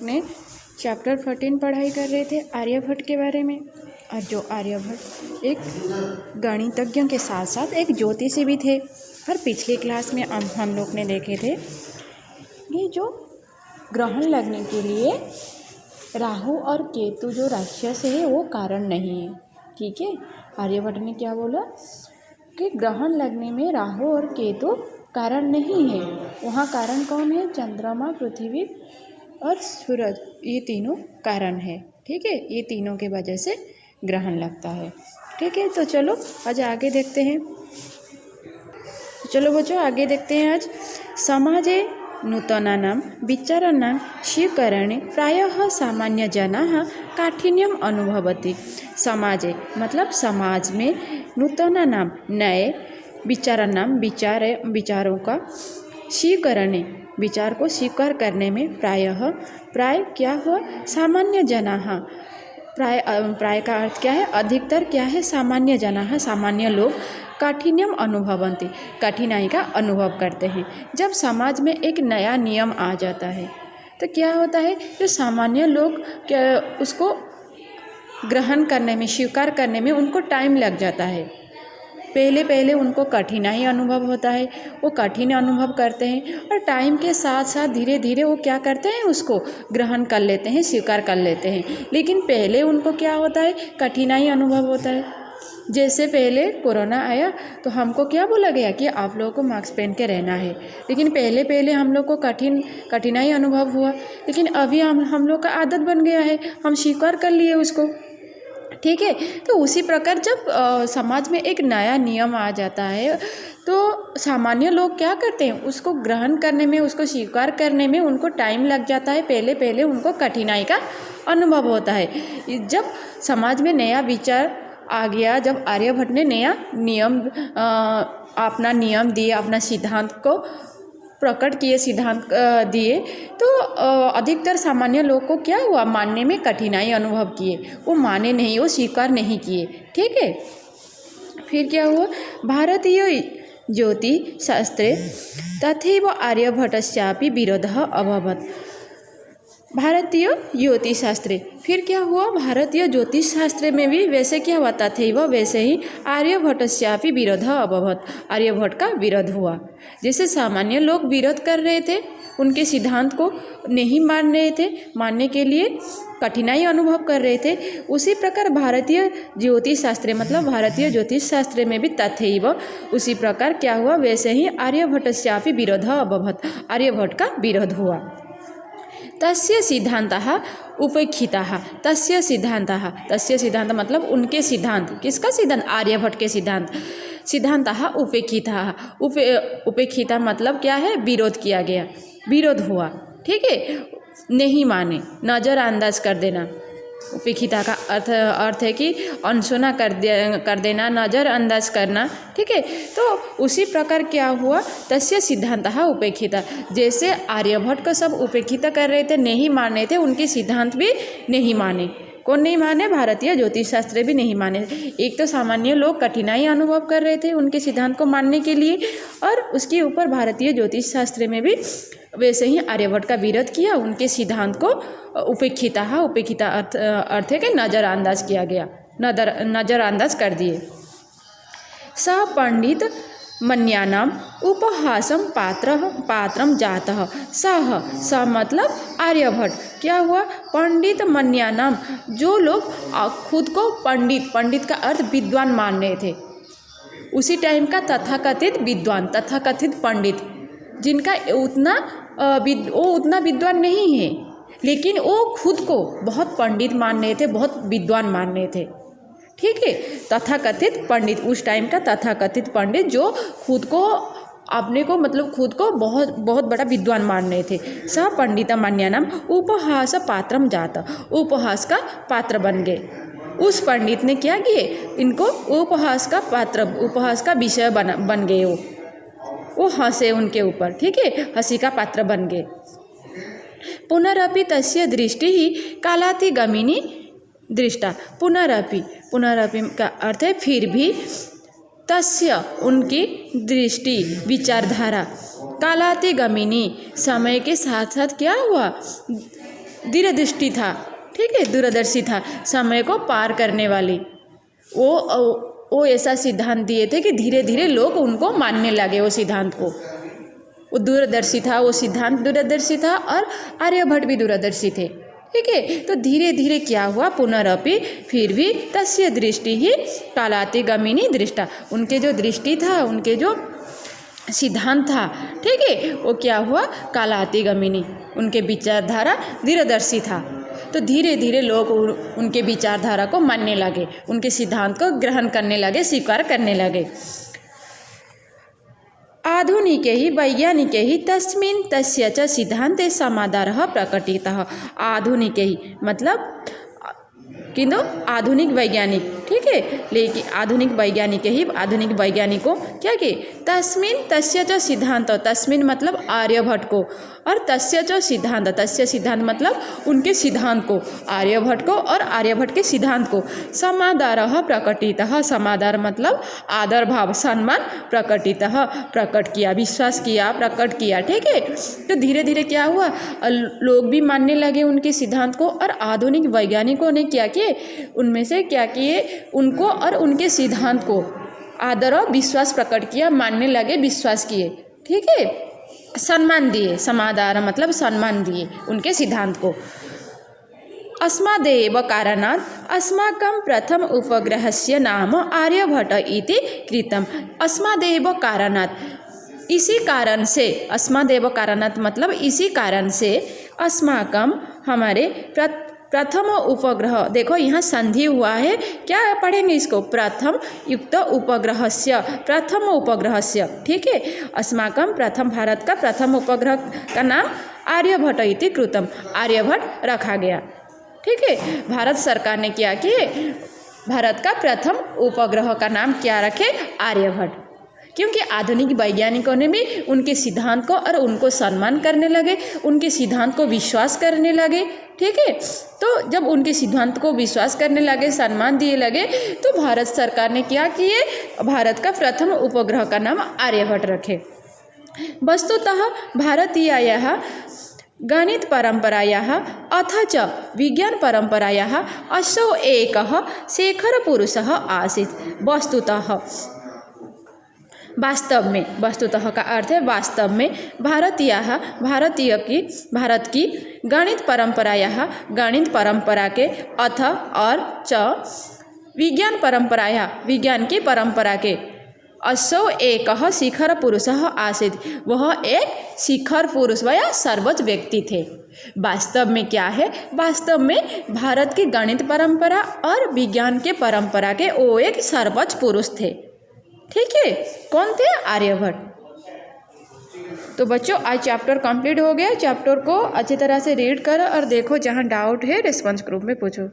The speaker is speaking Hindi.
ने चैप्टर 14 पढ़ाई कर रहे थे आर्यभट्ट के बारे में। और जो आर्यभट्ट एक गणितज्ञ के साथ साथ एक ज्योतिषी भी थे। और पिछली क्लास में हम लोग ने देखे थे ये जो ग्रहण लगने के लिए राहु और केतु जो राक्षस है वो कारण नहीं है। ठीक है, आर्यभट्ट ने क्या बोला कि ग्रहण लगने में राहु और केतु कारण नहीं है, वहाँ कारण कौन है? चंद्रमा, पृथ्वी और सूरज, ये तीनों कारण है। ठीक है, ये तीनों के वजह से ग्रहण लगता है। ठीक है, तो चलो आज आगे देखते हैं। चलो बच्चों आगे देखते हैं। आज समाजे नूतनानां विचाराणां स्वीकरणे प्रायः सामान्यजनाः काठिन्यम अनुभवति। समाजे मतलब समाज में नूतनानां नए विचाराणां विचारों का स्वीकरणे विचार को स्वीकार करने में प्राय क्या हुआ? सामान्य जनाः। प्राय का अर्थ क्या है? अधिकतर क्या है? सामान्य जनाः, सामान्य लोग काठिन्यम अनुभवन्ति, कठिनाई का अनुभव करते हैं। जब समाज में एक नया नियम आ जाता है तो क्या होता है? जो सामान्य लोग क्या उसको ग्रहण करने में, स्वीकार करने में उनको टाइम लग जाता है। पहले उनको कठिनाई अनुभव होता है, वो कठिन अनुभव करते हैं और टाइम के साथ साथ धीरे धीरे वो क्या करते हैं? उसको ग्रहण कर लेते हैं, स्वीकार कर लेते हैं। लेकिन पहले उनको क्या होता है? कठिनाई अनुभव होता है। जैसे पहले कोरोना आया तो हमको क्या बोला गया कि आप लोगों को मास्क पहन के रहना है, लेकिन पहले हम लोग को कठिनाई अनुभव हुआ, लेकिन अभी हम लोग का आदत बन गया है, हम स्वीकार कर लिए उसको। ठीक है, तो उसी प्रकार जब समाज में एक नया नियम आ जाता है तो सामान्य लोग क्या करते हैं? उसको ग्रहण करने में, उसको स्वीकार करने में उनको टाइम लग जाता है। पहले उनको कठिनाई का अनुभव होता है। जब समाज में नया विचार आ गया, जब आर्यभट्ट ने नया नियम अपना नियम दिए, अपना सिद्धांत को प्रकट किए, सिद्धांत दिए, तो अधिकतर सामान्य लोग को क्या हुआ? मानने में कठिनाई अनुभव किए, वो माने नहीं, वो स्वीकार नहीं किए। ठीक है, फिर क्या हुआ? भारतीय ज्योतिषशास्त्रे तथैव आर्यभट्टस्यापि विरोधः अभवत्। भारतीय ज्योतिष शास्त्र, फिर क्या हुआ? भारतीय ज्योतिष शास्त्र में भी वैसे क्या हुआ? तथैव वैसे ही आर्यभट्टस्यापि विरोधः अभवत्, आर्यभट्ट का विरोध हुआ। जैसे सामान्य लोग विरोध कर रहे थे, उनके सिद्धांत को नहीं मान रहे थे, मानने के लिए कठिनाई अनुभव कर रहे थे, उसी प्रकार भारतीय ज्योतिष शास्त्र मतलब भारतीय ज्योतिष शास्त्र में भी तथैव उसी प्रकार क्या हुआ? वैसे ही आर्यभट्टस्यापि विरोधः अभवत्, आर्यभट्ट का विरोध हुआ। तस्य सिद्धान्तः उपेक्षिताः, तस्य सिद्धांत मतलब उनके सिद्धांत, किसका सिद्धांत? आर्यभट्ट के सिद्धान्तः उपेक्षिताः, उपेक्षिता मतलब क्या है? विरोध किया गया, विरोध हुआ। ठीक है, नहीं माने, नज़रअंदाज कर देना। उपेक्षिता का अर्थ है कि अनसुना कर देना, नज़रअंदाज करना। ठीक है, तो उसी प्रकार क्या हुआ? तस्य सिद्धांतः उपेक्षिता, जैसे आर्यभट्ट को सब उपेक्षिता कर रहे थे, नहीं मान रहे थे, उनके सिद्धांत भी नहीं माने। कौन नहीं माने? भारतीय ज्योतिष शास्त्र भी नहीं माने। एक तो सामान्य लोग कठिनाई अनुभव कर रहे थे उनके सिद्धांत को मानने के लिए, और उसके ऊपर भारतीय ज्योतिष शास्त्र में भी वैसे ही आर्यभट्ट का विरोध किया, उनके सिद्धांत को उपेक्षिता अर्थ है कि नज़रअंदाज किया गया, नज़रअंदाज कर दिए। स पंडित मन्यानाम उपहासम पात्रम जातः, स मतलब आर्यभट्ट क्या हुआ? पंडित मन्यानाम, जो लोग खुद को पंडित का अर्थ विद्वान मान रहे थे उसी टाइम का, तथाकथित विद्वान, तथाकथित पंडित, जिनका उतना विद्वान नहीं है, लेकिन वो खुद को बहुत पंडित मान रहे थे, बहुत विद्वान मान रहे थे। ठीक है, तथाकथित पंडित, उस टाइम का तथाकथित पंडित जो खुद को अपने को मतलब खुद को बहुत बड़ा विद्वान मान रहे थे। स पंडित मन्यानाम उपहास पात्रम जात, उपहास का पात्र बन गए। उस पंडित ने क्या किए? इनको उपहास का पात्र, उपहास का विषय बन गए। वो हंसे उनके ऊपर। ठीक है, हंसी का पात्र बन गए। पुनरपि तस्य दृष्टि ही कालातिगमिनी दृष्टा। पुनरपि का अर्थ है फिर भी, तस्य उनकी दृष्टि, विचारधारा, कालातिगमिनी समय के साथ साथ क्या हुआ? दूरदृष्टि था, ठीक है, दूरदर्शी था, समय को पार करने वाली। वो ऐसा सिद्धांत दिए थे कि धीरे धीरे लोग उनको मानने लगे वो सिद्धांत को। वो दूरदर्शी था, वो सिद्धांत दूरदर्शी था और आर्यभट्ट भी दूरदर्शी थे, ठीक है। तो धीरे धीरे क्या हुआ, पुनरअपि फिर भी तस्य दृष्टि ही कालातिगमिनी दृष्टा, उनके जो दृष्टि था, उनके जो सिद्धांत था, ठीक है, वो क्या हुआ, कालातिगमिनी, उनके विचारधारा दूरदर्शी था। तो धीरे धीरे लोग उनके विचारधारा को मानने लगे, उनके सिद्धांत को ग्रहण करने लगे, स्वीकार करने लगे। आधुनिके ही वैज्ञानिके ही तस्मिन् तस्य च सिद्धान्ते समादरः प्रकटितः। आधुनिके ही मतलब किंतु आधुनिक वैज्ञानिक, ठीक है, लेकिन आधुनिक वैज्ञानिक ही, आधुनिक वैज्ञानिकों क्या कि तस्मिन् तस्य च सिद्धांत, तस्मिन् मतलब आर्यभट्ट को, और तस्य च सिद्धांत, तस्य सिद्धांत मतलब उनके सिद्धांत को, आर्यभट्ट को और आर्यभट्ट के सिद्धांत को, समादरः प्रकटितः, समादर मतलब आदर भाव, सम्मान, प्रकटितः प्रकट किया, विश्वास किया, प्रकट किया, ठीक है। तो धीरे धीरे क्या हुआ, लोग भी मानने लगे उनके सिद्धांत को, और आधुनिक वैज्ञानिकों ने क्या किए, उनमें से क्या किए, उनको और उनके सिद्धांत को आदर और विश्वास प्रकट किया, मानने लगे, विश्वास किए, ठीक है, सम्मान दिए, समादर मतलब सम्मान दिए उनके सिद्धांत को। अस्मादेव कारणात् अस्माकं प्रथम उपग्रहस्य नाम आर्यभट्ट इति कृतम्। अस्मादेव कारणात्, इसी कारण से, अस्मादेव कारणात् मतलब इसी कारण से, अस्माकं हमारे प्रथम उपग्रह, देखो यहाँ संधि हुआ है, क्या पढ़ेंगे इसको, प्रथम युक्त उपग्रहस्य, प्रथम उपग्रहस्य, ठीक है। अस्माकं प्रथम, भारत का प्रथम उपग्रह का नाम आर्यभट्ट इति कृतम्, आर्यभट्ट रखा गया, ठीक है। भारत सरकार ने क्या किए, भारत का प्रथम उपग्रह का नाम क्या रखे, आर्यभट्ट, क्योंकि आधुनिक वैज्ञानिकों ने भी उनके सिद्धांत को और उनको सम्मान करने लगे, उनके सिद्धांत को विश्वास करने लगे, ठीक है। तो जब उनके सिद्धांत को विश्वास करने लगे, सम्मान दिए लगे, तो भारत सरकार ने क्या किए, भारत का प्रथम उपग्रह का नाम आर्यभट्ट रखे। वस्तुतः भारतीयायाः गणित परंपरायाः अथ च विज्ञान परंपरायाः असौ एकः शेखर पुरुषः आसीत्। वस्तुतः, वास्तव में, वस्तुतः का अर्थ है वास्तव में, भारत की गणित परंपरायाः, गणित परंपरा के, अथ और च विज्ञान परंपरायाः, विज्ञान की परंपरा के, असौ एकः शिखर पुरुषः आसीत्, वह एक शिखर पुरुष या सर्वोच्च व्यक्ति थे। वास्तव में क्या है, वास्तव में भारत की गणित परंपरा और विज्ञान के परंपरा के वो एक सर्वोच्च पुरुष थे, ठीक है। कौन थे, आर्यभट्ट। तो बच्चों आज चैप्टर कंप्लीट हो गया। चैप्टर को अच्छी तरह से रीड करो और देखो, जहाँ डाउट है रिस्पॉन्स ग्रुप में पूछो।